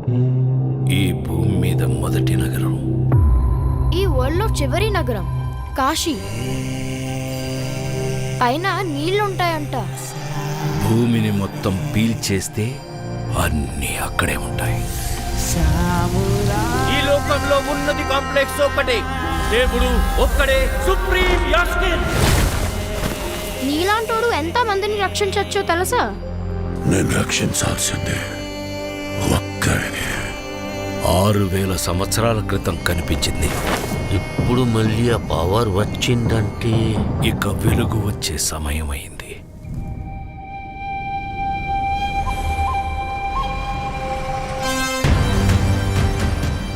ఈ భూమి మీద మొదటి నగరం, ఈ వరల్డ్లో చివరి నగరం కాశీ. పైన నీళ్లుంటాయంట. భూమిని మొత్తం పీల్చేస్తే అన్నీ అక్కడే ఉంటాయి. ఈ లోకంలో ఉన్నది కాంప్లెక్స్ ఒక్కటే, దేవుడు ఒక్కడే సుప్రీం యాస్కిన్. నీలాంటోడు ఎంత మందిని రక్షించచ్చో తెలుసా? నేను రక్షించాల్సిందే ఒక్కడిని. 6000 సంవత్సరాల క్రితం కనిపించింది. ఇప్పుడు మళ్ళీ ఆ పవర్ వచ్చిందంటే ఇక వెలుగు వచ్చే సమయం అయింది.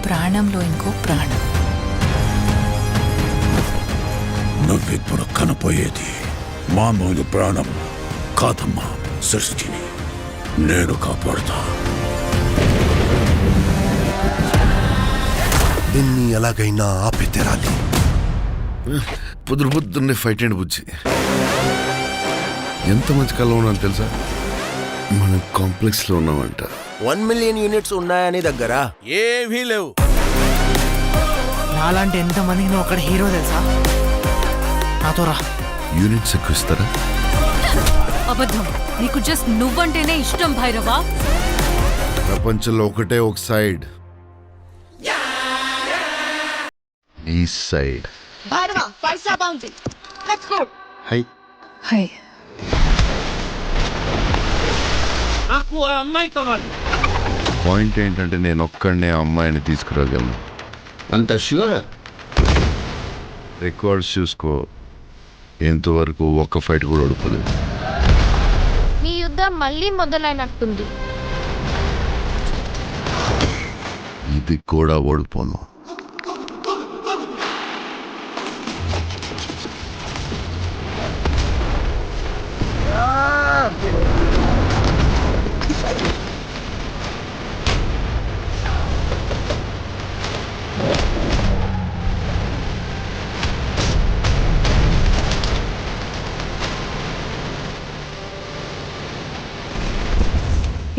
ప్రాణంలో ఇంకో ప్రాణం. నువ్విప్పుడు కనపోయేది మామూలు ప్రాణం కాదమ్మా. సృష్టిని నేను కాపాడుతా. దీన్ని ఎలాగైనా ఆపి తీరాలి. పొద్దున్నే ఫైట్ అండ్ బుజ్జి ఎంత మంచి కళ ఉన్నాను తెలుసా? మనం కాంప్లెక్స్ లో ఉన్నామంట. 1 మిలియన్ యూనిట్స్ ఉన్నాయని దగ్గర ఏవీ లేవు. నాలాంటి ఎంతమందికి నువ్వు అక్కడ హీరో తెలుసా? నాతో రా. యూనిట్స్ ఎక్కువ ఇస్తారా? అబద్ధం. నీకు జస్ట్ నువ్వంటేనే ఇష్టం భైరవా. ప్రపంచంలో ఒకటే ఒక సైడ్, ఈ సైడ్. High high. పాయింట్ ఏంటంటే నేను ఒక్కడనే అమ్మాయిని తీసుకురాగలను. అంత ష్యూర్? రికార్డ్స్ చూసుకో, ఎంతవరకు ఒక్క ఫైట్ కూడా ఓడిపోలేదు. మీ యుద్ధం మళ్ళీ మొదలైనట్టుంది. ఇది కూడా ఓడిపోను.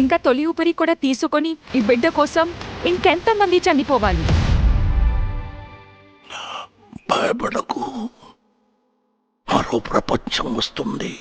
ఇంకా తొలి ఊపిరి కూడా తీసుకొని ఈ బిడ్డ కోసం ఇంకెంతమంది చనిపోవాలి? భయపడకు, మరో ప్రపంచం వస్తుంది.